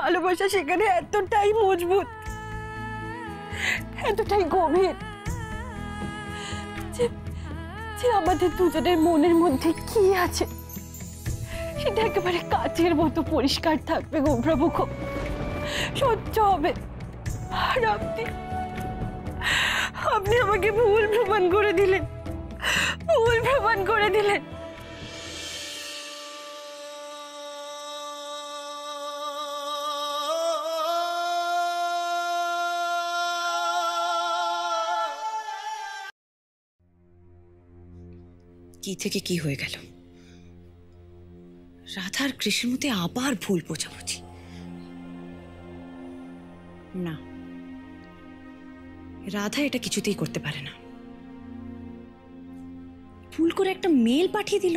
ভালোবাসা সেখানে এতটাই মজবুত, এতটাই গভীর যে আমাদের দুজনের মনের মধ্যে কি আছে সেটা একেবারে কাচের মতো পরিষ্কার থাকবে গো প্রভু, সহ্য হবে। আর আপনি আমাকে ভুল প্রমাণ করে দিলেন, ভুল প্রমাণ করে দিলেন। কি থেকে কি হয়ে গেল? রাধার কৃষ্ণের মধ্যে আবার ভুল বোঝাবুঝি। না, রাধা এটা কিছুতেই করতে পারে না। ভুল করে একটা মেল পাঠিয়ে দিল,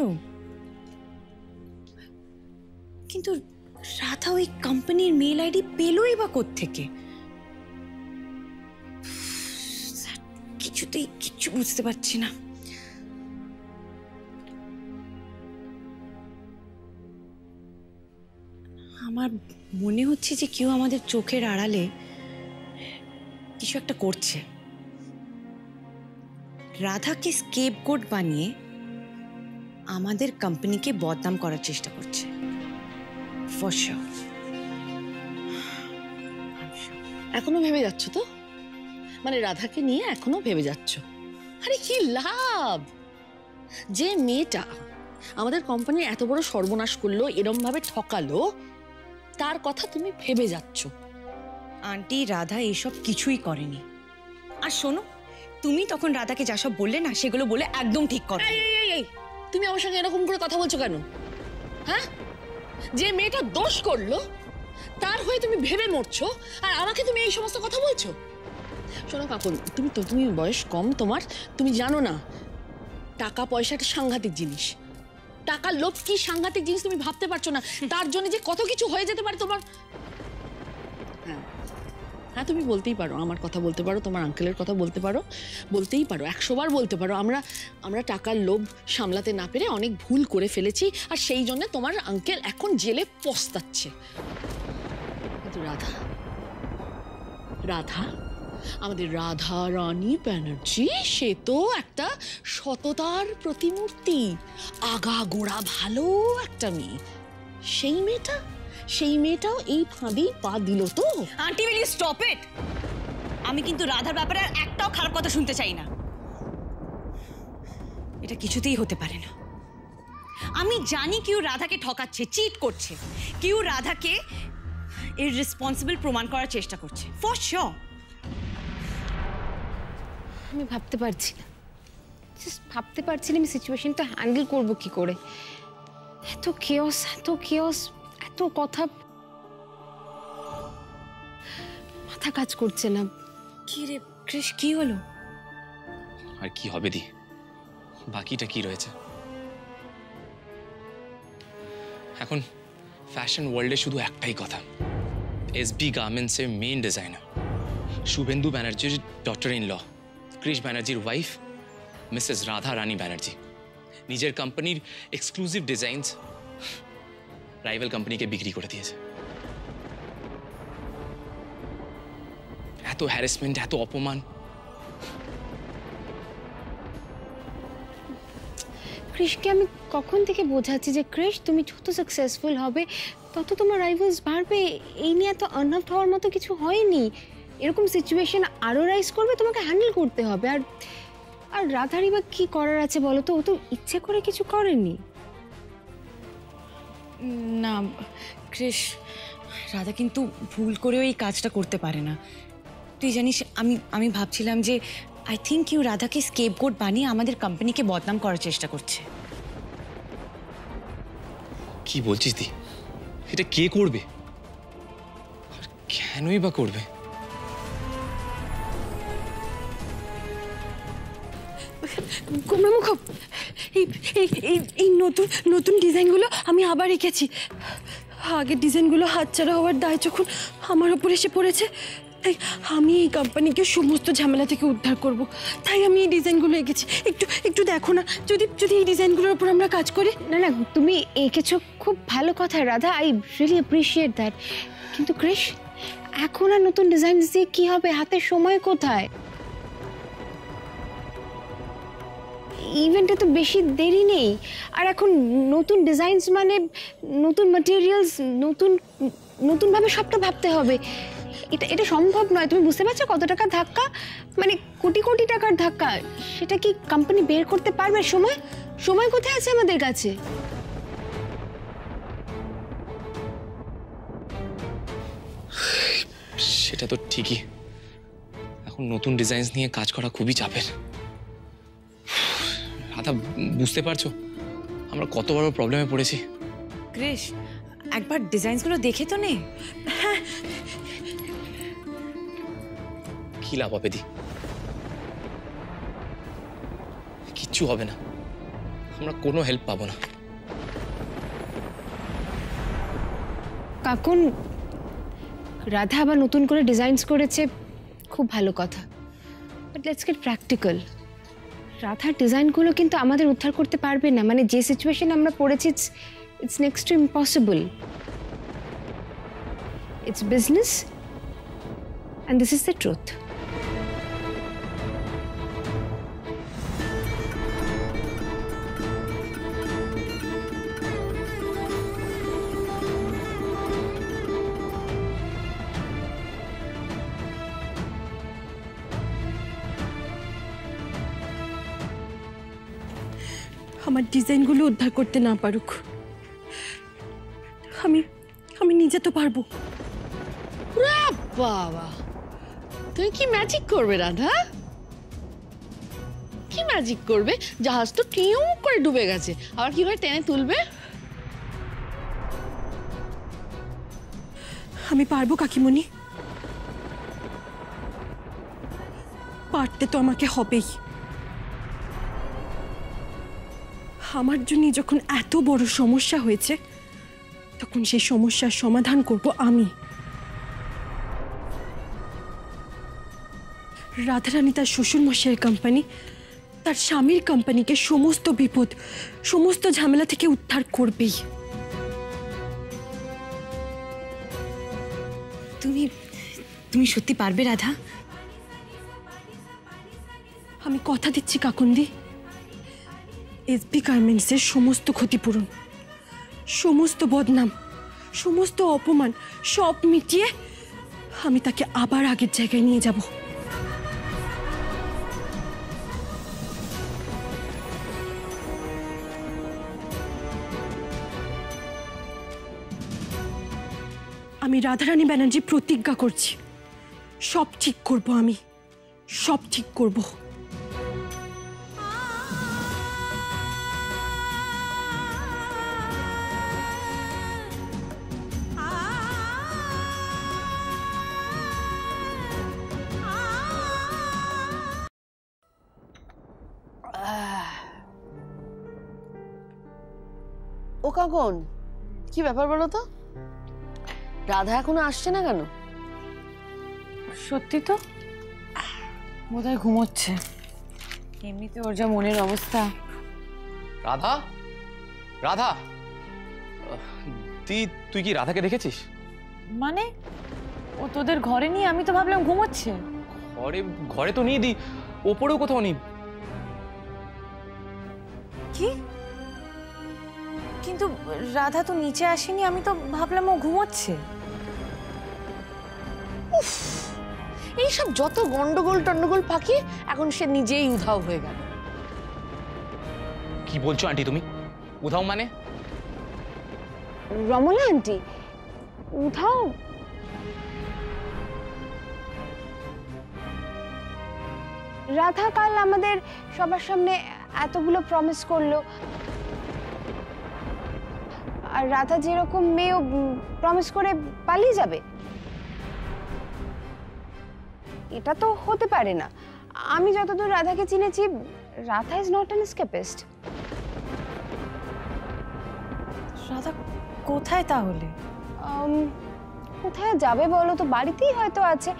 কিন্তু রাধা ওই কোম্পানির মেল আইডি পেলই বা কোত্থেকে? কিছুতেই কিচ্ছু বুঝতে পারছি না। আমার মনে হচ্ছে যে কেউ আমাদের চোখের আড়ালে কিছু একটা করছে। রাধাকে স্কেপগোট বানিয়ে আমাদের কোম্পানিকে বদনাম করার চেষ্টা করছে। For sure. এখনো ভেবে যাচ্ছ তো? মানে রাধাকে নিয়ে এখনো ভেবে যাচ্ছ? আরে কি লাভ? যে মেয়েটা আমাদের কোম্পানির এত বড় সর্বনাশ করলো, এরম ভাবে ঠকালো, তার কথা তুমি ভেবে যাচ্ছ? আন্টি, রাধা এসব কিছুই করেনি। আর শোনো, তুমি তখন রাধাকে যা সব বললে না, সেগুলো বলে একদম ঠিক করো। তুমি আমার সঙ্গে এরকম করে কথা বলছো কেন? হ্যাঁ, যে মেয়েটা দোষ করলো তার হয়ে তুমি ভেবে মরছো, আর আমাকে তুমি এই সমস্ত কথা বলছো? শোনো কাকুন, তুমি বয়স কম তোমার, তুমি জানো না টাকা পয়সা একটা সাংঘাতিক জিনিস। টাকার লোভ কি সাংঘাতিক জিনিস তুমি ভাবতে পারছো না। তার জন্য যে কত কিছু হয়ে যেতে পারে তোমার। হ্যাঁ, তুমি বলতেই পারো, আমার কথা বলতে পারো, তোমার আঙ্কেলের কথা বলতে পারো, বলতেই পারো, 100 বার বলতে পারো আমরা টাকার লোভ সামলাতে না পেরে অনেক ভুল করে ফেলেছি, আর সেই জন্য তোমার আঙ্কেল এখন জেলে পস্তাচ্ছে। কিন্তু রাধা আমাদের রাধা রানী ব্যানার্জি, সে তো একটা সততার প্রতিমূর্তি, আগাগোড়া ভালো একটা মেয়ে। সেই মেয়েটাও এই ফাঁদে পা দিল তো। Aunty, will you stop it? আমি কিন্তু রাধার ব্যাপারে আর একটাও খারাপ কথা শুনতে চাই না। এটা কিছুতেই হতে পারে না। আমি জানি কেউ রাধাকে ঠকাচ্ছে, চিট করছে, কেউ রাধাকে ইররেসপন্সিবল প্রমাণ করার চেষ্টা করছে, ফর শিওর। আমি ভাবতে পারছি না, ভাবতে পারছি না আমি সিচুয়েশনটা হ্যান্ডেল করবো কি করে। এত কেওস, এত কথা, মাথা কাজ করছে না। কি রে কৃষ, কি হলো? আর কি হবে দি, বাকিটা কি রয়েছে? এখন ফ্যাশন ওয়ার্ল্ডে শুধু একটাই কথা, এসবি গার্মেন্টসের মেইন ডিজাইনার শুভেন্দু ব্যানার্জির ডক্টর ইন ল কৃষ ব্যানার্জির ওয়াইফ মিসেস রাধা রানী ব্যানার্জি নিজের কোম্পানির এক্সক্লুসিভ ডিজাইনস রাইভাল কোম্পানিকে বিক্রি করে দিয়েছে। এত হ্যারাসমেন্ট, এত অপমান। কৃষকে আমি কখন থেকে বোঝাচ্ছি যে কৃষ, তুমি যত সাকসেসফুল হবে তত তোমার রাইভালস বাড়বে। এই নিয়ে এত আনহার্ট হওয়ার মতো কিছু হয়নি। এরকম সিচুয়েশন আরও রাইজ করবে, তোমাকে হ্যান্ডেল করতে হবে। আর রাধারই বা কি করার আছে বলো তো? ও তো ইচ্ছে করে কিছু করেনি। না কৃষ, রাধা কিন্তু ভুল করেও এই কাজটা করতে পারে না। তুই জানিস, আমি ভাবছিলাম যে আই থিঙ্ক কেউ রাধাকে স্কেপগোট বানিয়ে আমাদের কোম্পানিকে বদনাম করার চেষ্টা করছে। কি বলছিস দি? এটা কে করবে আর কেনই বা করবে? কুমড়ামুখ, এই নতুন ডিজাইনগুলো আমি আবার রেখেছি। আগের ডিজাইনগুলো হাতছাড়া হওয়ার দায় যখন আমার উপর এসে পড়েছে, তাই আমি এই কোম্পানিকে সমস্ত ঝামেলা থেকে উদ্ধার করব। তাই আমি এই ডিজাইনগুলো এঁকেছি। একটু দেখো না, যদি এই ডিজাইনগুলোর উপর আমরা কাজ করি। না, তুমি এঁকেছো, খুব ভালো কথা Radha, I really appreciate that. কিন্তু ক্রিশ, এখন আর নতুন ডিজাইন দিয়ে কি হবে? হাতে সময় কোথায়? ইভেন্টে তো বেশি দেরি নেই। আর এখন নতুন ডিজাইনস মানে নতুন ম্যাটেরিয়ালস, নতুনভাবে সবটা ভাবতে হবে। এটা সম্ভব নয়। তুমি বুঝতে পারছো কত টাকা ধাক্কা, মানে কোটি কোটি টাকার ধাক্কা। সেটা কি কোম্পানি বের করতে পারবে? সময় কোথায় আছে আমাদের কাছে? সেটা তো ঠিকই, এখন নতুন ডিজাইনস নিয়ে কাজ করা খুবই চাপের। রাধা, বুঝতে পারছো আমরা কত বড় প্রবলেমে পড়েছি? ক্রিশ, একবার ডিজাইনসগুলো দেখে তো নে। কি লাভ হবে দি? কিচ্ছু হবে না, আমরা কোনো হেল্প পাবো না। কাকুন, রাধা আবার নতুন করে ডিজাইনস করেছে, খুব ভালো কথা। But let's get practical. রাধার ডিজাইনগুলো কিন্তু আমাদের উদ্ধার করতে পারবে না। মানে যে সিচুয়েশন আমরা পড়েছি, it's next to impossible. It's business and this is the truth. আমার ডিজাইনগুলো উদ্ধার করতে না পারুক, আমি নিজে তো পারবো। বাবা, তুমি কি ম্যাজিক করবে রাধা? কি ম্যাজিক করবে? জাহাজ তো টিউ করে ডুবে গেছে, আবার কিভাবে টেনে তুলবে? আমি পারবো কাকিমণি, পারতে তো আমাকে হবেই। আমার জন্য যখন এত বড় সমস্যা হয়েছে, তখন সেই সমস্যার সমাধান করব আমি। রাধারানী তার শ্বশুরমশাইয়ের কোম্পানি, তার স্বামীর কোম্পানিকে সমস্ত বিপদ, সমস্ত ঝামেলা থেকে উদ্ধার করবেই। তুমি সত্যি পারবে রাধা? আমি কথা দিচ্ছি কাকুন্দি, এসবি গার্মেন্টসের সমস্ত ক্ষতিপূরণ, সমস্ত বদনাম, সমস্ত অপমান সব মিটিয়ে আমি তাকে আবার আগের জায়গায় নিয়ে যাব। আমি রাধারানী ব্যানার্জি প্রতিজ্ঞা করছি, সব ঠিক করব, আমি সব ঠিক করব। ও কাকন, কি ব্যাপার বলো তো? রাধা এখনো আসছে না কেন? সত্যি তো বোধহয় ঘুমোচ্ছে। এমনিতে ওর যা মনের অবস্থা। রাধা, রাধা, তুই কি রাধাকে দেখেছিস? মানে ও তোদের ঘরে নিয়ে, আমি তো ভাবলাম ঘুমোচ্ছে। ঘরে তো নেই দি, ওপরেও কোথাও নেই। কি? কিন্তু রাধা তো নিচে আসেনি, আমি তো ভাবলাম ও ঘুমোচ্ছে। এইসব যত গন্ডগোল টন্ডগোল ফাঁকি, এখন সে নিজেই উধাও হয়ে গেল। কি বলছো আন্টি তুমি? উধাও মানে? রমলা আন্টি উধাও? রাধা কাল আমাদের সবার সামনে এতগুলো প্রমিস করলো, আর রাধা যেরকম মেয়েও প্রমিস করে পালিয়ে যাবে, এটা তো হতে পারে না। আমি যতদূর রাধাকে চিনেছি, Radha is not an escapist. Radha কোথায় তাহলে? কোথায় যাবে বলো তো? বাড়িতেই হয়তো আছে।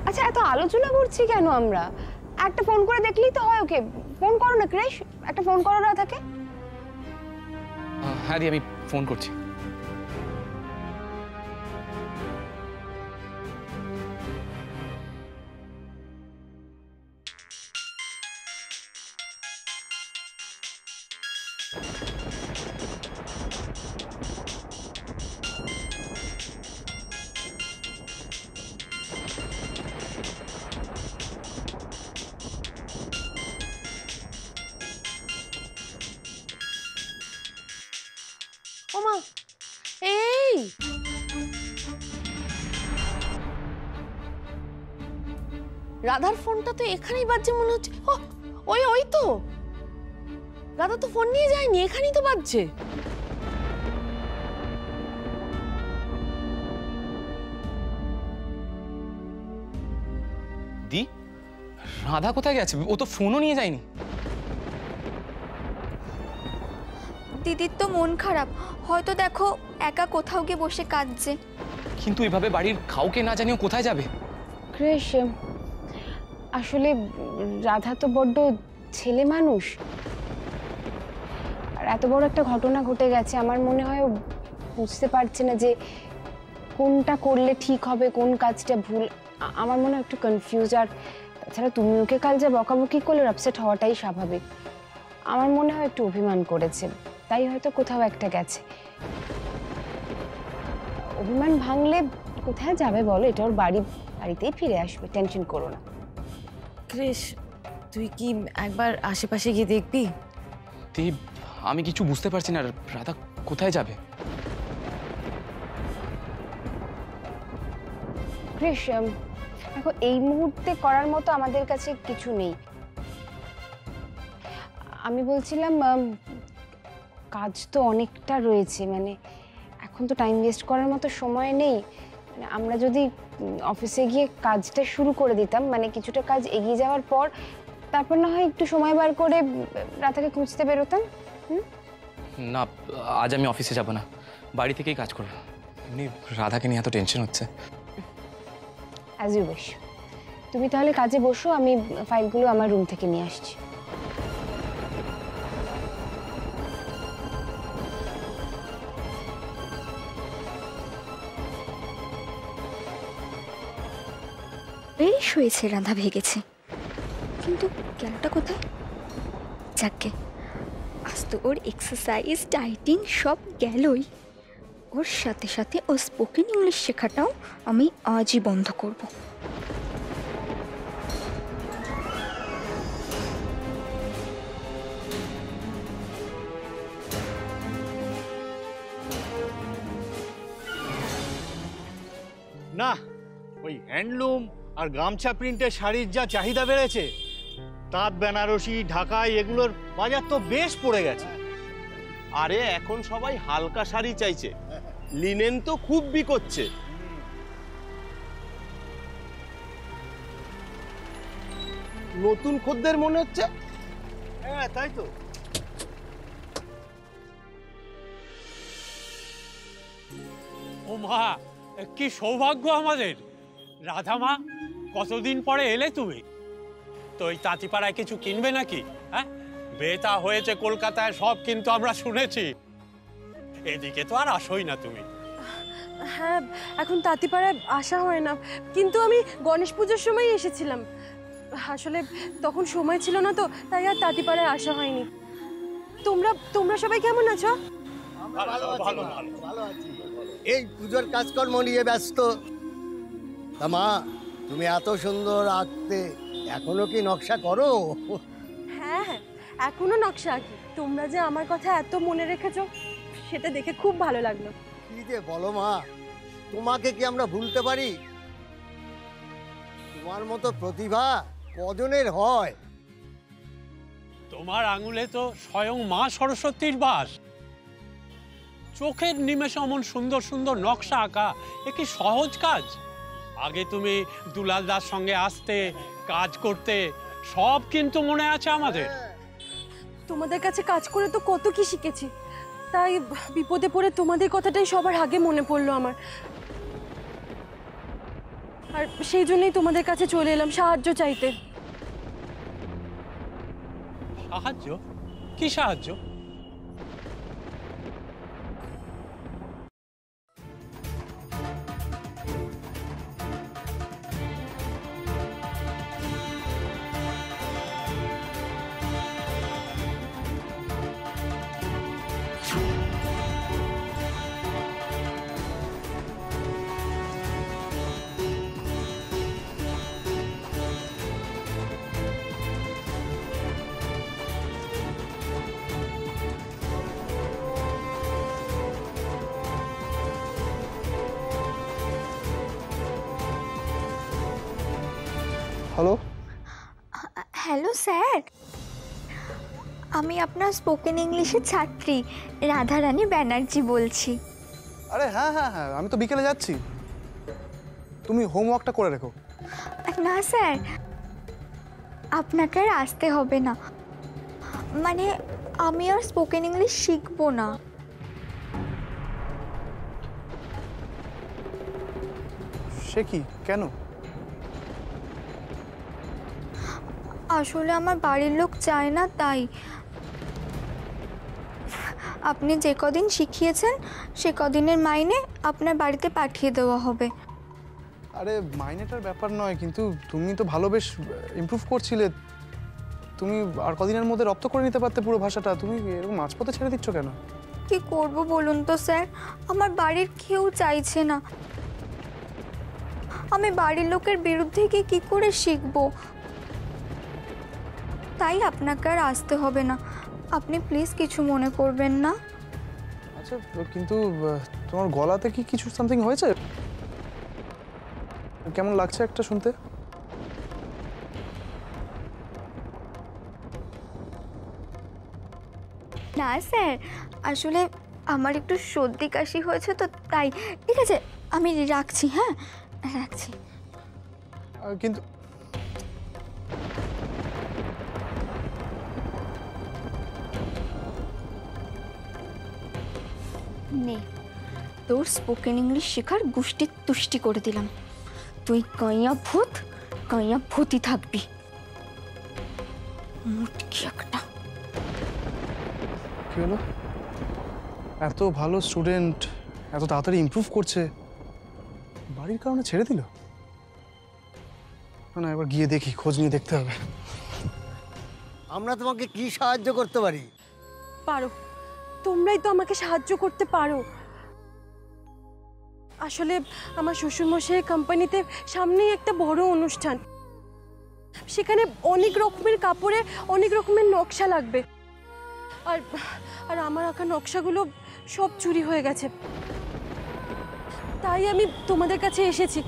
আচ্ছা, এত আলোচনা করছি কেন আমরা? একটা ফোন করে দেখলেই তো হয়। ওকে ফোন করো না ক্রিশ, একটা ফোন করো রাধাকে। হ্যাঁ দি, আমি ফোন করছি। ওমা, এই রাধার ফোনটা তো এখানেই বাজছে মনে হচ্ছে। ওই ওই তো রাধা তো ফোন নিয়ে যায়নি, এখানেই তো বাজছে। দি, রাধা কোথায় গেছে? ও তো ফোনও নিয়ে যায়নি। দিদির তো মন খারাপ, হয়তো দেখো একা কোথাও গিয়ে বসে কাঁদছে। কিন্তু এভাবে বাড়ির কাউকে না জানিয়ে ও কোথায় যাবে? ক্রিশ, আসলে রাধা তো বড্ড ছেলে মানুষ, আর এত বড় একটা ঘটনা ঘটে গেছে, আমার মনে হয় ও বুঝতে পারছে না যে কোনটা করলে ঠিক হবে, কোন কাজটা ভুল। আমার মনে হয় একটু কনফিউজ। আর তাছাড়া তুমি ওকে কাল যা বকাবকি করলে, আপসেট হওয়াটাই স্বাভাবিক। আমার মনে হয় একটু অভিমান করেছে, তাই হয়তো কোথাও একটা গেছে। অভিমান ভাঙলে কোথায় যাবে বলো? এটা ওর বাড়িতেই ফিরে আসবে, টেনশন করো না। ক্রিশ, তুই কি একবার আশেপাশে গিয়ে দেখবি? দেব, আমি কিছু বুঝতে পারছি না, রাধা কোথায় যাবে? ক্রিশ, দেখো এই মুহূর্তে করার মতো আমাদের কাছে কিছু নেই। আমি বলছিলাম কাজ তো অনেকটা রয়েছে, মানে এখন তো টাইম ওয়েস্ট করার মতো সময় নেই। মানে আমরা যদি অফিসে গিয়ে কাজটা শুরু করে দিতাম, মানে কিছুটা কাজ এগিয়ে যাওয়ার পর তারপর না হয় একটু সময় বার করে রাধাকে খুঁজতে বেরোতাম। না, আজ আমি অফিসে যাব না, বাড়ি থেকেই কাজ করব। এমনি রাধাকে নিয়ে এত টেনশন হচ্ছে। As you wish. তুমি তাহলে কাজে বসো, আমি ফাইলগুলো আমার রুম থেকে নিয়ে আসছি। বেশ হয়েছে, রাধা ভেগেছে, কিন্তু গেলটা কোথায়? যাকে আজ তো ওর এক্সারসাইজ ডায়েটিং সব গেলই, ওর সাথে সাথে ও স্পোকেন ইংলিশ শেখাটাও আমি আজই বন্ধ করব। না, ওই হ্যান্ডলুম আর গামছা প্রিন্টের শাড়ির যা চাহিদা বেড়েছে, তাঁত বেনারসি ঢাকাই এগুলোর বাজার তো বেশ পড়ে গেছে। আরে এখন সবাই হালকা শাড়ি চাইছে, লিনেন তো খুব বিকোচ্ছে। নতুন খদ্দের মনে হচ্ছে। হ্যাঁ তাই তো। ও মা, কি সৌভাগ্য আমাদের। রাধা মা, কতদিন পরে এলে তুমি? তো ওই তাঁতিপাড়ায় কিছু কিনবে নাকি? হ্যাঁ, বেতা হয়েছে কলকাতায়, সব কিন্তু আমরা শুনেছি। এদিকে তো আর আসোই না তুমি। হ্যাঁ, এখন তাঁতিপাড়ায় আসা হয় না, কিন্তু আমি গণেশ পুজোর সময় এসেছিলাম। আসলে তখন সময় ছিল না, তো তাই আর তাঁতিপাড়ায় আসা হয়নি। তোমরা সবাই কেমন আছো? এই পুজোর কাজকর্ম নিয়ে ব্যস্ত। তা মা, তুমি এত সুন্দর আঁকতে, এখনো কি নকশা করো? হ্যাঁ, এখনো নকশা আঁকি। তোমরা যে আমার কথা এত মনে রেখেছো, সেটা দেখে খুব ভালো লাগলো। কি যে বলো মা, তোমাকে কি আমরা ভুলতে পারি? তোমার মতো প্রতিভা কজনের হয়? তোমার আঙুলে তো স্বয়ং মা সরস্বতীর বাস। চোখের নিমেষে অমন সুন্দর সুন্দর নকশা আঁকা, এ কি সহজ কাজ? আগে তুমি দুলাল দার সঙ্গে আসতে, কাজ করতে, সব কিন্তু মনে আছে আমাদের। তোমাদের কাছে কাজ করে তো কত কি শিখেছি, তাই বিপদে পড়ে তোমাদের কথাটাই সবার আগে মনে পড়লো আমার। আর সেই জন্যই তোমাদের কাছে চলে এলাম সাহায্য চাইতে। সাহায্য? কি সাহায্য? হ্যালো, হ্যালো স্যার, আমি আপনার স্পোকেন ইংলিশের ছাত্রী রাধারানী ব্যানার্জি বলছি। আরে হ্যাঁ হ্যাঁ হ্যাঁ, আমি তো বিকেলে যাচ্ছি, তুমি হোমওয়ার্কটা করে রেখো। না স্যার, আপনাকে আর আসতে হবে না, মানে আমি আর স্পোকেন ইংলিশ শিখবো না। সে কি, কেন? আসলে আমার বাড়ির লোক চায় না, তাই। আপনি যে কদিন শিখিয়েছেন সে কদিনের মাইনে আপনার বাড়িতে পাঠিয়ে দেওয়া হবে। আরে মাইনেটার ব্যাপার নয়, কিন্তু তুমি তো ভালো বেশ ইমপ্রুভ করছিলে, তুমি আর কদিনের মধ্যে রপ্ত করে নিতে পারতে পুরো ভাষাটা, তুমি এরকম মাঝপথে ছেড়ে দিচ্ছ কেন? কি করব বলুন তো স্যার, আমার বাড়ির কেউ চাইছে না। আমি বাড়ির লোকের বিরুদ্ধে গিয়ে কী করে শিখবো? তাই আপনাকে আর আসতে হবে না, আপনি প্লিজ কিছু মনে করবেন না। আচ্ছা, কিন্তু তোমার গলাতে কি কিছু সামথিং হয়েছে? কেমন লাগছে একটা শুনতে? না স্যার, আসলে আমার একটু সর্দি কাশি হয়েছে তো, তাই। ঠিক আছে, আমি রাখছি, হ্যাঁ রাখছি। কিন্তু নে, তোর স্পোকেন ইংলিশ শেখার গুষ্টি তুষ্টি করে দিলাম। তুই কাইয়া ভূতই থাকবি, মুটকি একটা। কি হলো? এত ভালো স্টুডেন্ট এত তাড়াতাড়ি ইমপ্রুভ করছে, বাড়ির কারণে ছেড়ে দিল? না, এবার গিয়ে দেখি, খোঁজ নিয়ে দেখতে হবে। আমরা তোমাকে কি সাহায্য করতে পারি? পারো, তোমরাই তো আমাকে সাহায্য করতে পারো। আসলে আমার শ্বশুরমশাই কোম্পানিতে সামনেই একটা বড় অনুষ্ঠান, সেখানে অনেক রকমের কাপড়ে অনেক রকমের নকশা লাগবে, আর আর আমার আঁকা নকশাগুলো সব চুরি হয়ে গেছে। তাই আমি তোমাদের কাছে এসেছি,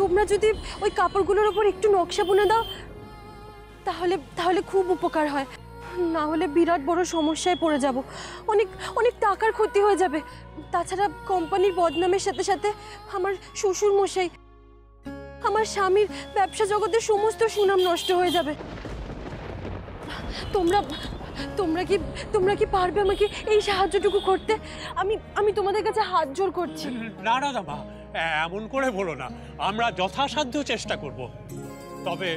তোমরা যদি ওই কাপড়গুলোর ওপর একটু নকশা বুনে দাও তাহলে তাহলে খুব উপকার হয়, না হলে বিরাট বড় সমস্যায় পড়ে যাব, অনেক অনেক টাকার ক্ষতি হয়ে যাবে। তাছাড়া কোম্পানির বদনামের সাথে সাথে আমার শ্বশুর মশাই, আমার স্বামীর ব্যবসা জগতের সমস্ত সুনাম নষ্ট হয়ে যাবে। তোমরা কি পারবে আমাকে এই সাহায্যটুকু করতে? আমি তোমাদের কাছে হাত জোড় করছি। না রাধামা, এমন করে বলো না, আমরা যথাসাধ্য চেষ্টা করব। তবে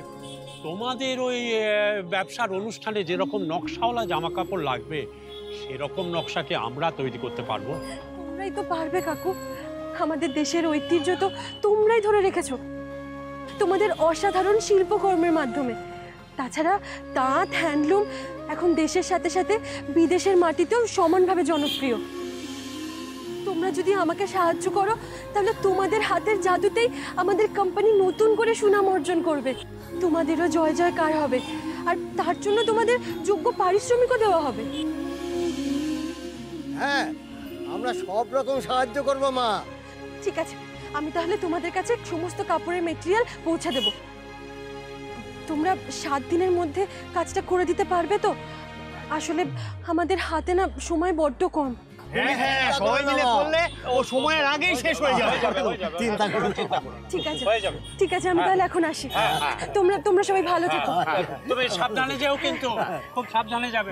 তোমাদের ওই ব্যবসার অনুষ্ঠানে যেরকম নকশাওয়ালা জামা কাপড় লাগবে সেরকম নকশাকে আমরা তৈরি করতে পারবো। তোমরাই তো পারবে কাকু, আমাদের দেশের ঐতিহ্য তো তোমরাই ধরে রেখেছো তোমাদের অসাধারণ শিল্পকর্মের মাধ্যমে। তাছাড়া তাঁত, হ্যান্ডলুম এখন দেশের সাথে সাথে বিদেশের মাটিতেও সমানভাবে জনপ্রিয়। তোমরা যদি আমাকে সাহায্য করো তাহলে তোমাদের হাতের জাদুতেই আমাদের কোম্পানি নতুন করে সুনাম অর্জন করবে, তোমাদেরও জয় জয়কার হবে, আর তার জন্য তোমাদের যোগ্য পারিশ্রমিকও দেওয়া হবে। হ্যাঁ, আমরা সব রকম সাহায্য করব মা। ঠিক আছে, আমি তাহলে তোমাদের কাছে সমস্ত কাপড়ের মেটেরিয়াল পৌঁছে দেব। তোমরা 7 দিনের মধ্যে কাজটা করে দিতে পারবে তো? আসলে আমাদের হাতে না সময় বড্ড কম। হ্যাঁ হ্যাঁ, সবাই মিলে করলে ও সময়ের আগেই শেষ হয়ে যাবে। চিন্তা করো না। ঠিক আছে, ঠিক আছে, আমি তাহলে এখন আসি। তোমরা সবাই ভালো থেকো। তুমি সাবধানে যেও, কিন্তু খুব সাবধানে যাবে।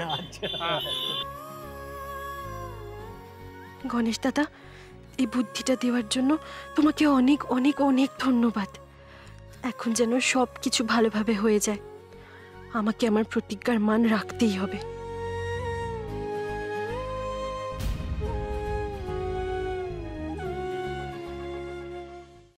গণেশ দাদা, এই বুদ্ধিটা দেওয়ার জন্য তোমাকে অনেক অনেক অনেক ধন্যবাদ। এখন যেন সব কিছু ভালোভাবে হয়ে যায়, আমাকে আমার প্রতিজ্ঞার মান রাখতেই হবে।